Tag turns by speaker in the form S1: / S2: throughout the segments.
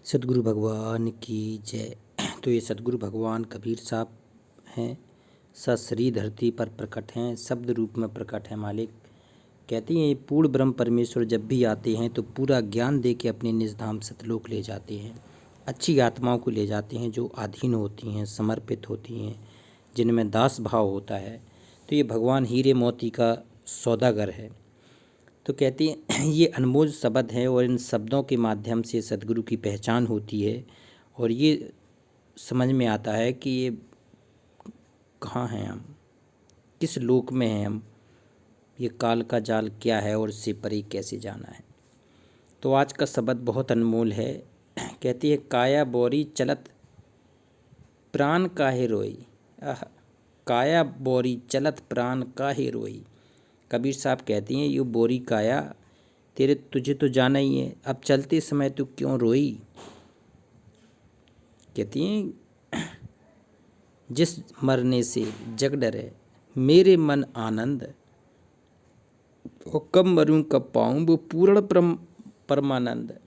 S1: सतगुरु भगवान की जय। तो ये सतगुरु भगवान कबीर साहब हैं, सशरीर धरती पर प्रकट हैं, शब्द रूप में प्रकट हैं मालिक। कहते हैं ये पूर्ण ब्रह्म परमेश्वर जब भी आते हैं तो पूरा ज्ञान दे के अपने निज धाम सतलोक ले जाते हैं। अच्छी आत्माओं को ले जाते हैं जो अधीन होती हैं, समर्पित होती हैं, जिनमें दास भाव होता है। तो ये भगवान हीरे मोती का सौदागर है। तो कहती हैं ये अनमोल शब्द हैं और इन शब्दों के माध्यम से सदगुरु की पहचान होती है और ये समझ में आता है कि ये कहाँ हैं हम, किस लोक में हैं हम, ये काल का जाल क्या है और इससे परे कैसे जाना है। तो आज का शब्द बहुत अनमोल है। कहती है काया बोरी चलत प्राण काहे रोई। काया बोरी चलत प्राण काहे रोई। कबीर साहब कहती हैं ये बोरी काया तुझे तो जाना ही है, अब चलते समय तू क्यों रोई। कहती हैं जिस मरने से जग डरे मेरे मन आनंद, और कब मरूं कब पाऊं वो पूर्ण परमानंद।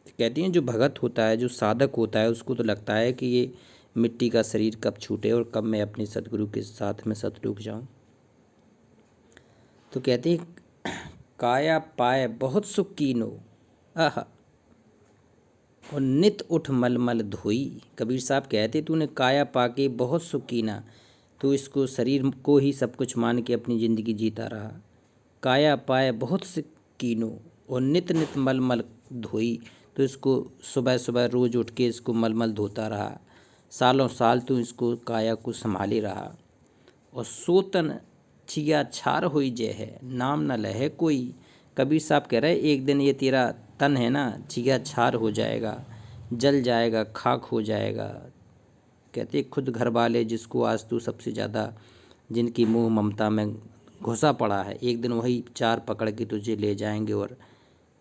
S1: कहती हैं जो भगत होता है, जो साधक होता है, उसको तो लगता है कि ये मिट्टी का शरीर कब छूटे और कब मैं अपने सतगुरु के साथ में सतलुक जाऊं। तो कहती हैं काया पाए बहुत सुख कीनो, आह और नित उठ मलमल धोई। कबीर साहब कहते तूने काया पाके बहुत सुख कीना, तो इसको शरीर को ही सब कुछ मान के अपनी ज़िंदगी जीता रहा। काया पाए बहुत सुख कीनो और नित नित मलमल धोई, तो इसको सुबह सुबह रोज़ उठ के इसको मलमल धोता रहा। सालों साल तो इसको काया को संभाले रहा। और सोतन छिया छार हुई जय है नाम न लहे कोई। कबीर साहब कह रहे एक दिन ये तेरा तन है ना छिया छार हो जाएगा, जल जाएगा, खाक हो जाएगा। कहते खुद घर वाले जिसको आज तू सबसे ज़्यादा जिनकी मोह ममता में घुसा पड़ा है, एक दिन वही चार पकड़ के तुझे ले जाएंगे और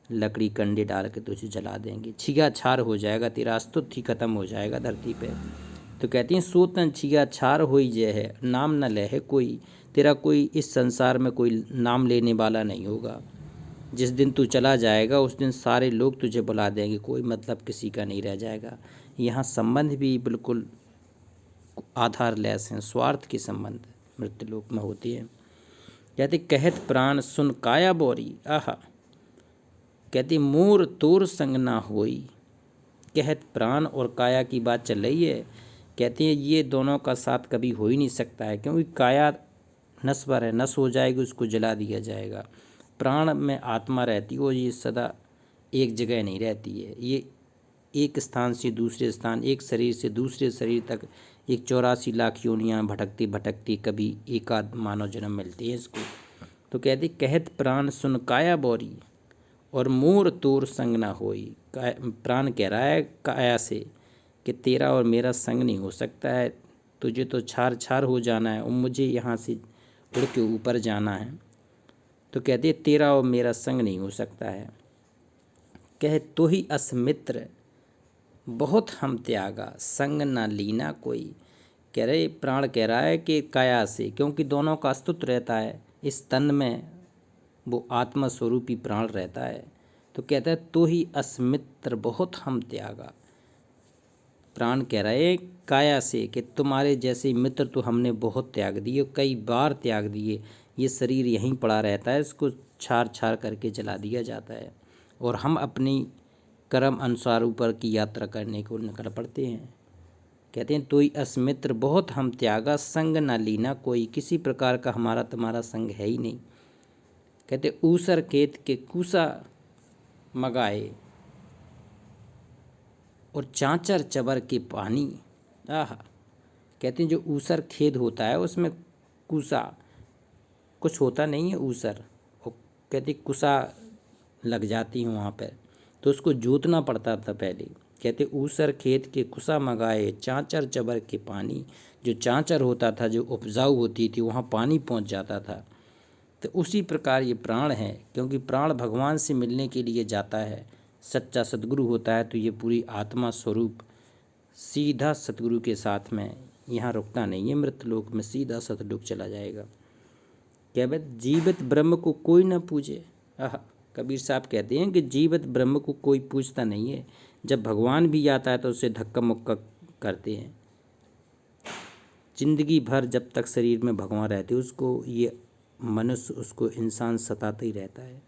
S1: लकड़ी कंडे डाल के तुझे जला देंगे। छिया छार हो जाएगा, तेरा अस्तित्व ही खत्म हो जाएगा धरती पे। तो कहती हैं सोतन छिया छार होई जय है नाम न लहे कोई। तेरा कोई इस संसार में कोई नाम लेने वाला नहीं होगा। जिस दिन तू चला जाएगा उस दिन सारे लोग तुझे बुला देंगे, कोई मतलब किसी का नहीं रह जाएगा। यहाँ संबंध भी बिल्कुल आधारलेस हैं, स्वार्थ के संबंध मृत्युलोक में होती है। कहते कहत प्राण सुन काया बोरी, आह कहती मोर तोर संग ना होई। कहत प्राण और काया की बात चल रही है। कहती हैं ये दोनों का साथ कभी हो ही नहीं सकता है, क्योंकि काया नश्वर है, नश हो जाएगी, उसको जला दिया जाएगा। प्राण में आत्मा रहती है और ये सदा एक जगह नहीं रहती है। ये एक स्थान से दूसरे स्थान, एक शरीर से दूसरे शरीर तक एक 84 लाख योनियाँ भटकती भटकती कभी एकाध मानव जन्म मिलती है इसको। तो कहते कहत प्राण सुन काया बोरी और मोर तोर संग ना होई। प्राण कह रहा है काया से कि तेरा और मेरा संग नहीं हो सकता है, तुझे तो छार छार हो जाना है और मुझे यहाँ से उड़ के ऊपर जाना है। तो कहते तेरा और मेरा संग नहीं हो सकता है। कह तो ही असमित्र बहुत हम त्यागा संग ना लीना कोई। कह रहे प्राण कह रहा है कि काया से, क्योंकि दोनों का अस्तित्व रहता है इस तन में, वो आत्मा स्वरूपी प्राण रहता है। तो कहता है तो ही अस्मित्र बहुत हम त्यागा। प्राण कह रहे काया से कि तुम्हारे जैसे मित्र तो हमने बहुत त्याग दिए, कई बार त्याग दिए। ये शरीर यहीं पड़ा रहता है, इसको छार छार करके जला दिया जाता है और हम अपनी कर्म अनुसार ऊपर की यात्रा करने को निकल पड़ते हैं। कहते हैं तो ही अस्मित्र बहुत हम त्यागा संग ना लीना कोई। किसी प्रकार का हमारा तुम्हारा संग है ही नहीं। कहते ऊसर खेत के कूसा मगाए और चांचर चबर के पानी। आह कहते हैं जो ऊसर खेत होता है उसमें कूसा कुछ होता नहीं है, ऊसर, और कहते कुसा लग जाती है वहाँ पर, तो उसको जोतना पड़ता था पहले। कहते ऊसर खेत के कुसा मगाए चांचर चबर के पानी। जो चांचर होता था, जो उपजाऊ होती थी, वहाँ पानी पहुँच जाता था। तो उसी प्रकार ये प्राण है, क्योंकि प्राण भगवान से मिलने के लिए जाता है। सच्चा सद्गुरु होता है तो ये पूरी आत्मा स्वरूप सीधा सतगुरु के साथ में यहाँ रुकता नहीं है, मृतलोक में सीधा सतलोक चला जाएगा। कहते जीवित ब्रह्म को कोई न पूजे। कबीर साहब कहते हैं कि जीवित ब्रह्म को कोई पूछता नहीं है। जब भगवान भी आता है तो उसे धक्का मुक्का करते हैं। जिंदगी भर जब तक शरीर में भगवान रहते उसको ये मनुष्य, उसको इंसान सताता ही रहता है।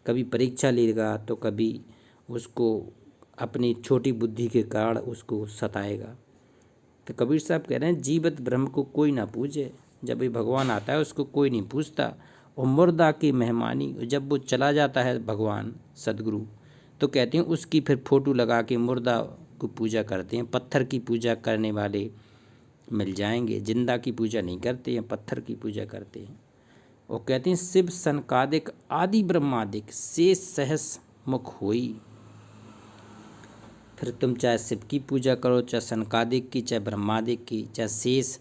S1: कभी परीक्षा लेगा तो कभी उसको अपनी छोटी बुद्धि के कारण उसको सताएगा। तो कबीर साहब कह रहे हैं जीवित ब्रह्म को कोई ना पूजे। जब भी भगवान आता है उसको कोई नहीं पूछता। और मुर्दा की मेहमानी, जब वो चला जाता है भगवान सदगुरु, तो कहते हैं उसकी फिर फोटो लगा के मुर्दा को पूजा करते हैं। पत्थर की पूजा करने वाले मिल जाएंगे, जिंदा की पूजा नहीं करते हैं, पत्थर की पूजा करते हैं। और कहते हैं शिव सनकादिक आदि ब्रह्मादिक शेष सहस मुख होई। फिर तुम चाहे शिव की पूजा करो, चाहे सनकादिक की, चाहे ब्रह्मादिक की, चाहे शेष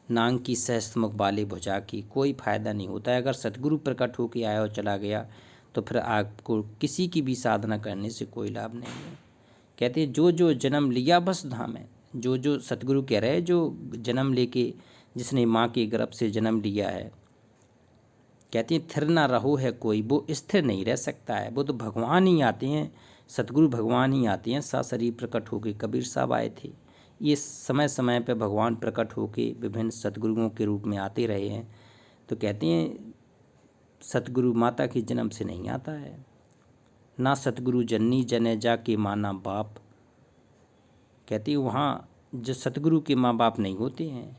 S1: नांग की, सहस्त्रमुख वाले भुजा की, कोई फायदा नहीं होता है। अगर सतगुरु प्रकट होकर आया और चला गया तो फिर आपको किसी की भी साधना करने से कोई लाभ नहीं है। कहते हैं जो जो जन्म लिया वसुधाम में, जो जो सतगुरु कह रहे हैं जो जन्म लेके, जिसने माँ के गर्भ से जन्म लिया है, कहते हैं थिर ना रहो है कोई, वो स्थिर नहीं रह सकता है। वो तो भगवान ही आते हैं, सतगुरु भगवान ही आते हैं। सा शरीर प्रकट होके कबीर साहब आए थे। ये समय समय पे भगवान प्रकट होके विभिन्न सतगुरुओं के रूप में आते रहे हैं। तो कहते हैं सतगुरु माता के जन्म से नहीं आता है। ना सतगुरु जननी जने जा के माना बाप। कहते हैं वहाँ जो सतगुरु के माँ बाप नहीं होते हैं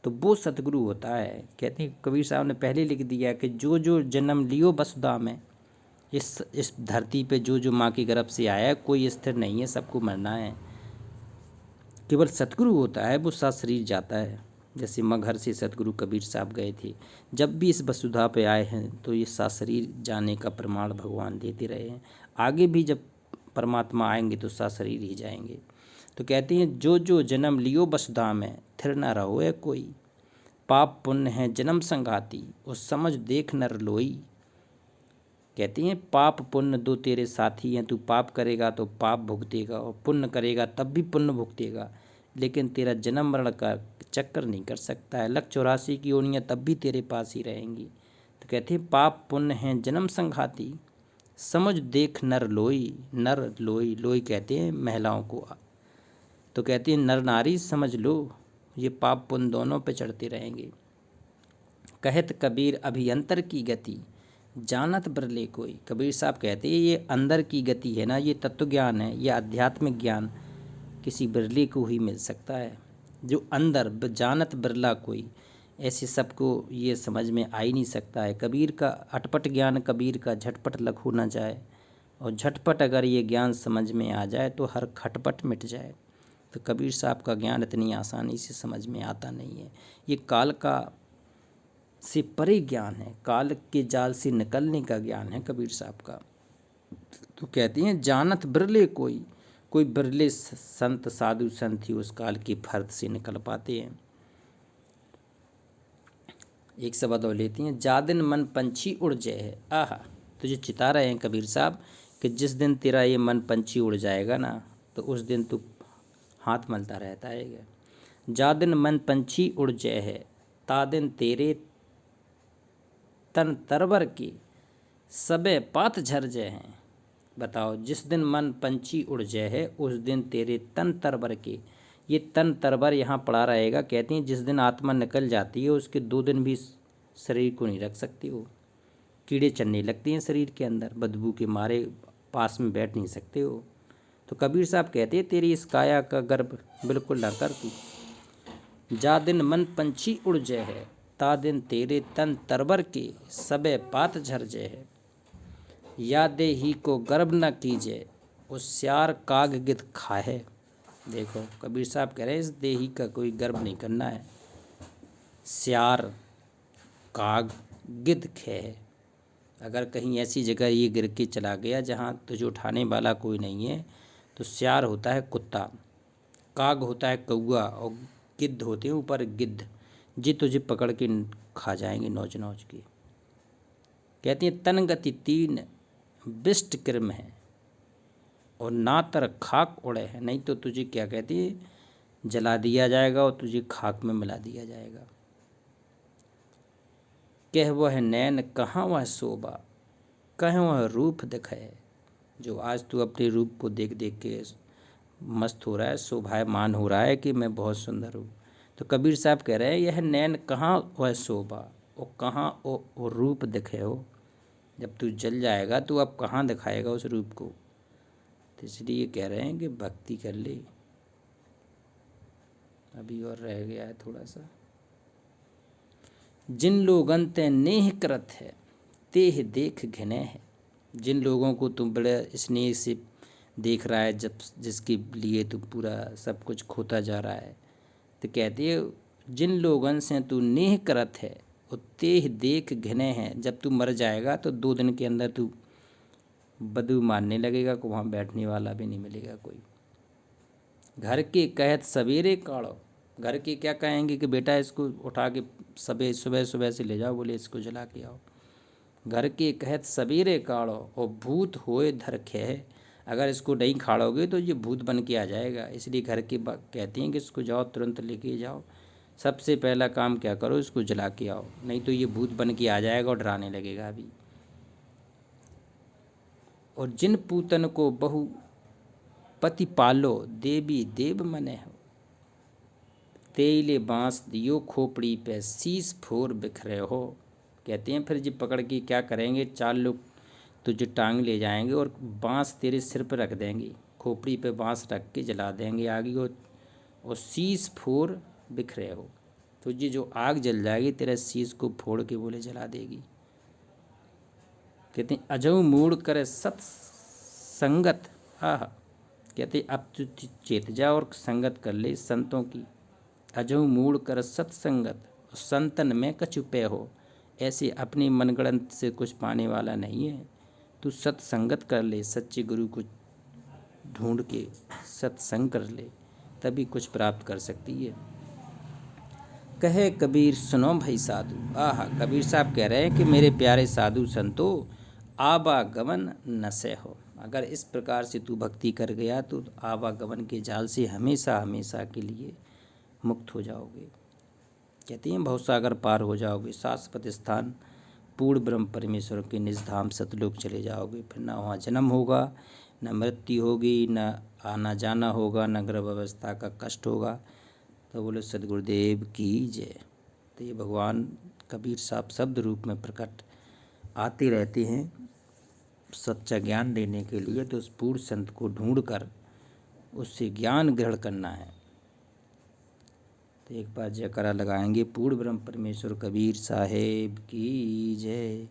S1: तो वो सतगुरु होता है। कहते हैं कबीर साहब ने पहले लिख दिया कि जो जो जन्म लियो वसुधा में, इस धरती पे जो जो माँ के गर्भ से आया है कोई स्थिर नहीं है, सबको मरना है। केवल सतगुरु होता है वो साथ शरीर जाता है। जैसे मगहर से सतगुरु कबीर साहब गए थे, जब भी इस वसुधा पे आए हैं तो ये साथ शरीर जाने का प्रमाण भगवान देते रहे हैं। आगे भी जब परमात्मा आएंगे तो साथ शरीर ही जाएंगे। तो कहते हैं जो जो जन्म लियो वसुधा में, थिर न रहो है कोई। पाप पुण्य है जन्म संघाती, उस समझ देख नर लोई। कहते हैं पाप पुण्य दो तेरे साथी हैं। तू पाप करेगा तो पाप भुगतेगा और पुण्य करेगा तब भी पुण्य भुगतेगा, लेकिन तेरा जन्म मरण का चक्कर नहीं कर सकता है। लख 84 की योनियाँ तब भी तेरे पास ही रहेंगी। तो कहते हैं पाप पुण्य हैं जन्म संघाती, समझ देख नर लोई। नर लोई, लोई कहते हैं महिलाओं को। तो कहते हैं नर नारी समझ लो, ये पाप पुण्य दोनों पे चढ़ते रहेंगे। कहत कबीर अभियंतर की गति, जानत बरले कोई। कबीर साहब कहते हैं ये अंदर की गति है ना, ये तत्व ज्ञान है, ये आध्यात्मिक ज्ञान किसी बिरले को ही मिल सकता है। जो अंदर जानत बिरला कोई, ऐसे सबको ये समझ में आ ही नहीं सकता है। कबीर का अटपट ज्ञान कबीर का झटपट लखू न जाए, और झटपट अगर ये ज्ञान समझ में आ जाए तो हर खटपट मिट जाए। तो कबीर साहब का ज्ञान इतनी आसानी से समझ में आता नहीं है। ये काल का से परे ज्ञान है, काल के जाल से निकलने का ज्ञान है कबीर साहब का। तो कहते हैं जानत बिरले कोई, कोई बिरले संत साधु संत ही उस काल के फर्द से निकल पाते हैं। एक शब्द और लेती हैं, जा दिन मन पंछी उड़ जाए है। आहा, तुझे चिता रहे हैं कबीर साहब कि जिस दिन तेरा ये मन पंछी उड़ जाएगा ना, तो उस दिन तू हाथ मलता रहता है। जा दिन मन पंछी उड़ जाए है, ता दिन तेरे तन तरवर की सबे पात झर जाए हैं। बताओ, जिस दिन मन पंछी उड़ जाए है उस दिन तेरे तन तरवर के, ये तन तरवर यहाँ पड़ा रहेगा। कहती हैं जिस दिन आत्मा निकल जाती है उसके 2 दिन भी शरीर को नहीं रख सकती। वो कीड़े चलने लगते हैं शरीर के अंदर, बदबू के मारे पास में बैठ नहीं सकते हो। तो कबीर साहब कहते हैं तेरी इस काया का गर्भ बिल्कुल ना कर तू। जा दिन मन पंछी उड़ जाए है, ता दिन तेरे तन तरवर के सबे पात झर जाए है। या देही को गर्भ न कीजिए, उस्यार काग गिद्ध खाए। देखो कबीर साहब कह रहे हैं इस देही का कोई गर्भ नहीं करना है। स्यार काग गिद्ध खे, अगर कहीं ऐसी जगह ये गिर के चला गया जहाँ तुझे उठाने वाला कोई नहीं है, तो स्यार होता है कुत्ता, काग होता है कौआ, और गिद्ध होते हैं ऊपर गिद्ध, जी तुझे पकड़ के खा जाएंगे नोच नोच के। कहती है तन गति 3 बिष्ट कृम है, और ना तर खाक उड़े है। नहीं तो तुझे क्या कहती है, जला दिया जाएगा और तुझे खाक में मिला दिया जाएगा। कह वह नैन कहाँ वह शोभा, कह वह रूप दिखाए। जो आज तू अपने रूप को देख देख के मस्त हो रहा है, शोभायमान हो रहा है कि मैं बहुत सुंदर हूँ। तो कबीर साहब कह रहे हैं यह नैन कहाँ वह शोभा और कहाँ वो रूप दिखे हो। जब तू जल जाएगा तो अब कहाँ दिखाएगा उस रूप को। तो इसलिए कह रहे हैं कि भक्ति कर ले। अभी और रह गया है थोड़ा सा। जिन लोगन ते नेह करत है तेह देख घिने है। जिन लोगों को तुम बड़े स्नेह से देख रहा है, जब जिसके लिए तू पूरा सब कुछ खोता जा रहा है, तो कहती है जिन लोगन से तू नेह करत है वो तेह देख घिने हैं। जब तू मर जाएगा तो 2 दिन के अंदर तू बदबू मारने लगेगा को वहाँ बैठने वाला भी नहीं मिलेगा कोई। घर के कहत सवेरे काढ़ो। घर के क्या कहेंगे कि बेटा इसको उठा के सुबह सुबह से ले जाओ, बोले इसको जला के आओ। घर के कहत सवेरे काढ़ो और भूत होए धरखे है। अगर इसको नहीं खाड़ोगे तो ये भूत बन के आ जाएगा। इसलिए घर के कहते हैं कि इसको जाओ तुरंत लेके जाओ, सबसे पहला काम क्या करो इसको जला के आओ, नहीं तो ये भूत बन के आ जाएगा और डराने लगेगा अभी। और जिन पूतन को बहु पति पालो देवी देव मने हो। तेले बांस दियो खोपड़ी पे शीश फोर बिखरे हो। कहते हैं फिर जी पकड़ के क्या करेंगे, 4 लोग तुझे टांग ले जाएंगे और बांस तेरे सिर पर रख देंगे, खोपड़ी पे बांस रख के जला देंगे आगे, और शीश फोर बिखरे हो। तुझे जो आग जल जाएगी तेरे शीश को फोड़ के बोले जला देगी। कहते हैं अजऊ मूड करे सत्संगत। आह, कहते अब तू चेत जा और संगत कर ले संतों की। अजऊ मूड कर सत्संगत, संतन में कछुपे हो। ऐसे अपनी मनगढ़ंत से कुछ पाने वाला नहीं है। तू सत्संगत कर ले, सच्चे गुरु को ढूंढ के सत्संग कर ले, तभी कुछ प्राप्त कर सकती है। कहे कबीर सुनो भाई साधु। आह, कबीर साहब कह रहे हैं कि मेरे प्यारे साधु संतो आवागमन न से हो। अगर इस प्रकार से तू भक्ति कर गया तो आवागमन के जाल से हमेशा हमेशा के लिए मुक्त हो जाओगे। कहते हैं भवसागर पार हो जाओगे, शाश्वत स्थान पूर्ण ब्रह्म परमेश्वर के निज धाम सतलोक चले जाओगे। फिर ना वहाँ जन्म होगा, न मृत्यु होगी, न आना जाना होगा, न गर्भ अवस्था का कष्ट होगा। तो बोले सदगुरुदेव की जय। तो ये भगवान कबीर साहब शब्द रूप में प्रकट आते रहते हैं सच्चा ज्ञान देने के लिए। तो उस पूर्ण संत को ढूंढ कर उससे ज्ञान ग्रहण करना है। तो एक बार जयकारा लगाएंगे पूर्ण ब्रह्म परमेश्वर कबीर साहेब की जय।